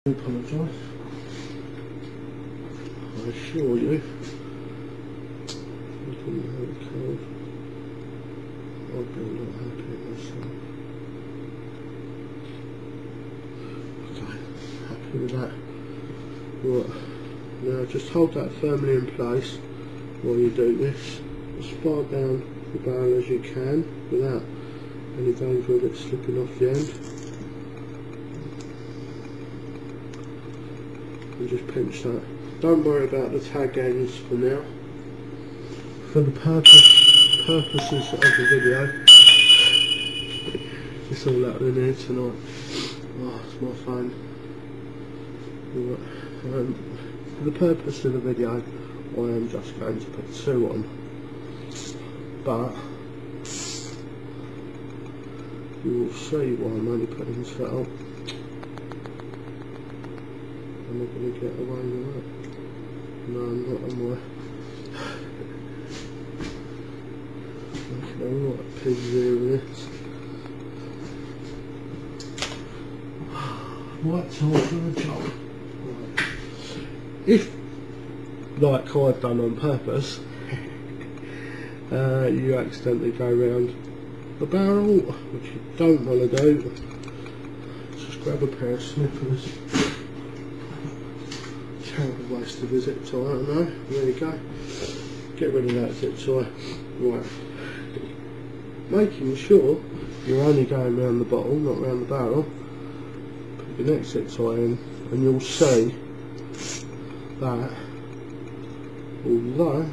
I apologise. I assure you, I didn't have a cold. I'd be not happy with myself. Okay, happy with that. Right, now just hold that firmly in place while you do this. As far down the barrel as you can without any danger of it slipping off the end. And just pinch that. Don't worry about the tag ends for now. For the purposes of the video, it's all happening here tonight. Oh, it's my phone. Right. For the purpose of the video, I am just going to put 2 on. But you will see why I'm only putting this out. Am I going to get away with that? No, I'm not, am I? Okay, right, pins here with this. Right time for the job. Right. If, like I've done on purpose, you accidentally go round the barrel, which you don't want to do, just grab a pair of snippers. Terrible waste of a zip tie, I know. There you go. Get rid of that zip tie. Right. Making sure you're only going round the bottle, not round the barrel. Put your next zip tie in, and you'll see that although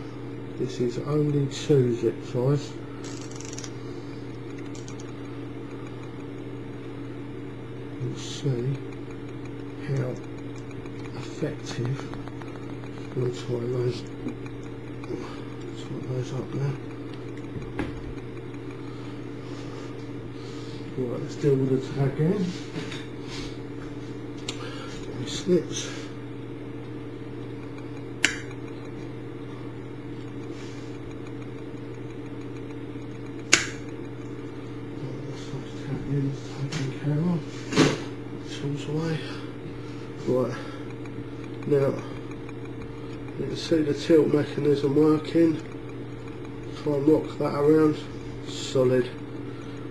this is only 2 zip ties, you'll see how effective. I'm going to tie those up now. Right, let's deal with the tag end. Get my snips. Taken care of. Tools away. Right. Now, you can see the tilt mechanism working. Try and rock that around. Solid.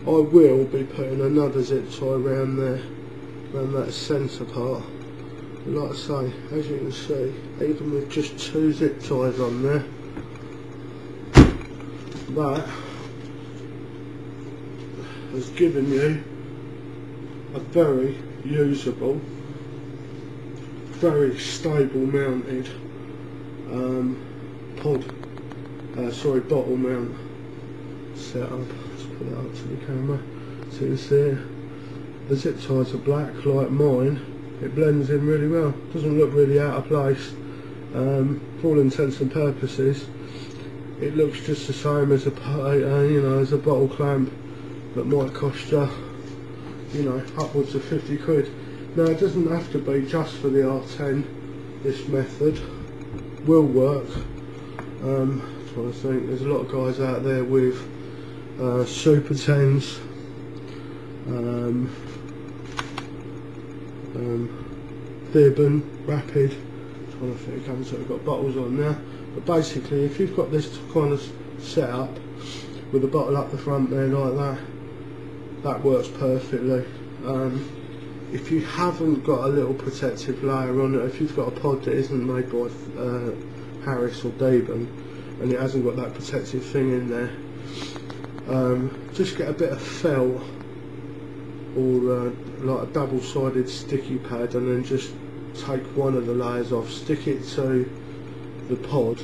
I will be putting another zip tie around there, around that centre part. But like I say, as you can see, even with just 2 zip ties on there, that has given you a very usable, very stable mounted bottle mount setup. Let's put it up to the camera so you can see the zip ties are black like mine. It blends in really well, doesn't look really out of place. For all intents and purposes it looks just the same as as a bottle clamp that might cost you, upwards of 50 quid. Now it doesn't have to be just for the R10. This method will work. I'm trying to think, there's a lot of guys out there with Super 10s, Bib, Rapid. I'm trying to think of ones that have got bottles on now. But basically, if you've got this kind of setup with a bottle up the front there like that, that works perfectly. If you haven't got a little protective layer on it, if you've got a pod that isn't made by Harris or Deben and it hasn't got that protective thing in there, just get a bit of felt or like a double-sided sticky pad and then just take one of the layers off, stick it to the pod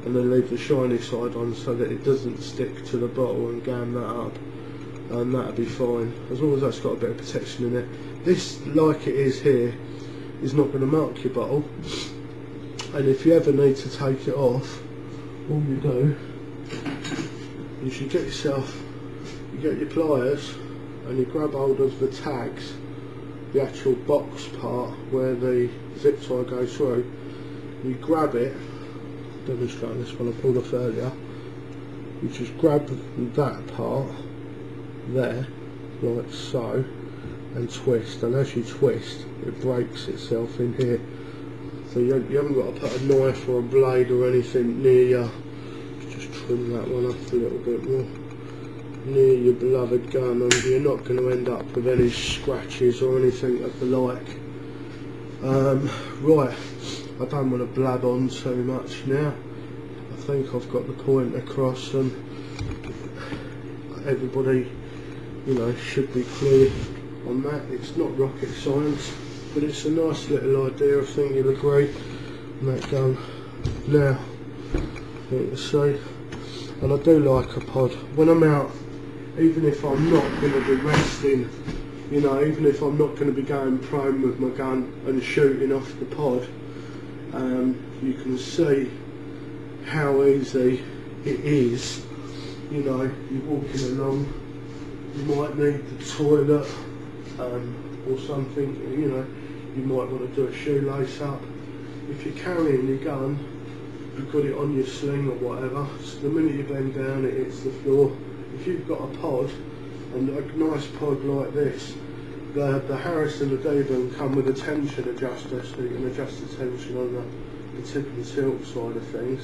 and then leave the shiny side on so that it doesn't stick to the bottle and gam that up, and that'll be fine, as long as that's got a bit of protection in it. This, like it is here, is not going to mark your bottle, and if you ever need to take it off, all you do is you get your pliers and you grab hold of the tags, the actual box part where the zip tie goes through. You grab it, demonstrating this one I pulled off earlier, you just grab that part there, like so, and twist, and as you twist it breaks itself in here, so you haven't got to put a knife or a blade or anything near you. Just trim that one up a little bit more, near your beloved gun, and you're not going to end up with any scratches or anything of the like. Right, I don't want to blab on too much now. I think I've got the point across, and everybody, you know, should be clear on that. It's not rocket science, but it's a nice little idea. I think you'll agree on that gun. Now, you can see, and I do like a pod when I'm out, even if I'm not going to be resting, you know, even if I'm not going to be going prone with my gun and shooting off the pod, you can see how easy it is. You know, you're walking along, you might need the toilet or something, you know, you might want to do a shoelace up. If you're carrying your gun, you've got it on your sling or whatever, so the minute you bend down it hits the floor. If you've got a pod, and a nice pod like this, the Harris and the Deben come with a tension adjuster, so you can adjust the tension on the tip and tilt side of things.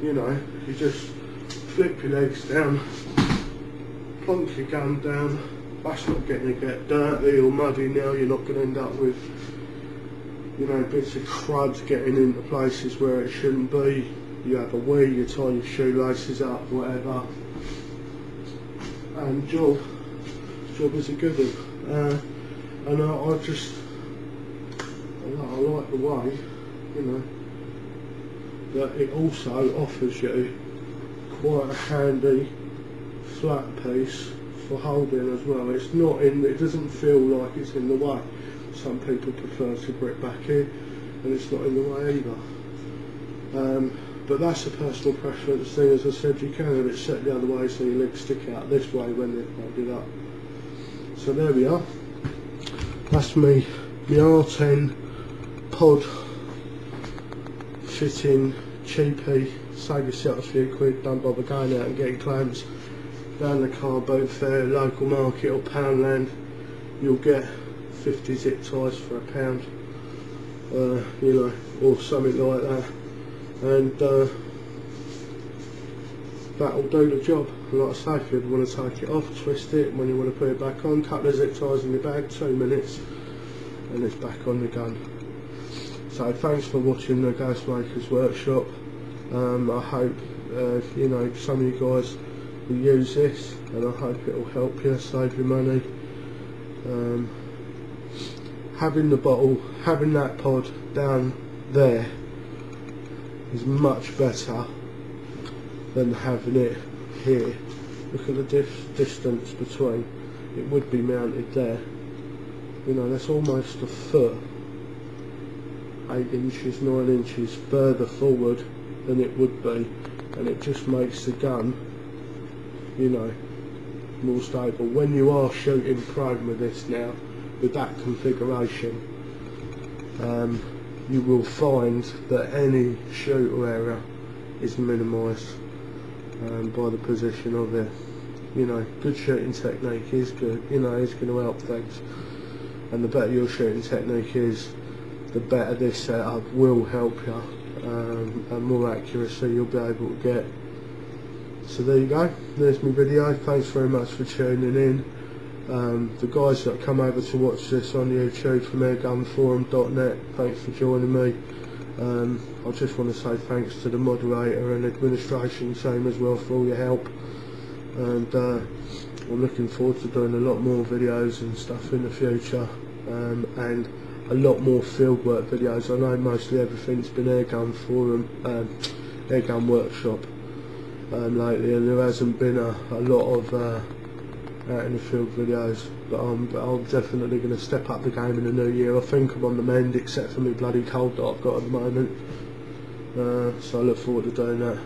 You know, you just flip your legs down, plonk your gun down. That's not going to get dirty or muddy now. You're not going to end up with, you know, bits of crud getting into places where it shouldn't be. You have a wee, you tie your shoelaces up, whatever, and job is a good one. And I just, I like the way, you know, that it also offers you quite a handy flat piece for holding as well. It's not in, it doesn't feel like it's in the way. Some people prefer to grip back here, and it's not in the way either. But that's a personal preference thing. As I said, you can have it set the other way so your legs stick out this way when they hold it up. So there we are. That's me, the R10 pod fitting, cheapy, save yourself a few quid, don't bother going out and getting clamps. Down the car boot fair, local market or Poundland, you'll get 50 zip ties for £1, you know, or something like that, and that'll do the job. And like I say, if you want to take it off, twist it, and when you want to put it back on, couple of zip ties in your bag, 2 minutes, and it's back on the gun. So thanks for watching the Ghostmakers Workshop. I hope you know, some of you guys will use this, and I hope it will help you save your money. Having the bottle, having that pod down there is much better than having it here. Look at the distance between. It would be mounted there. You know, that's almost a foot, 8 inches, 9 inches further forward than it would be, and it just makes the gun, you know, more stable. When you are shooting prone with this now, with that configuration, you will find that any shooter error is minimised by the position of it. You know, good shooting technique is good, you know, it's going to help things, and the better your shooting technique is, the better this setup will help you, and more accuracy you'll be able to get. So there you go, there's my video. Thanks very much for tuning in. The guys that come over to watch this on YouTube from airgunforum.net, thanks for joining me. I just want to say thanks to the moderator and administration team as well for all your help, and I'm looking forward to doing a lot more videos and stuff in the future, and a lot more fieldwork videos. I know mostly everything's been Airgun Forum, Airgun Workshop lately, and there hasn't been a lot of out in the field videos, but I'm definitely going to step up the game in the new year. I think I'm on the mend, except for my bloody cold that I've got at the moment, so I look forward to doing that.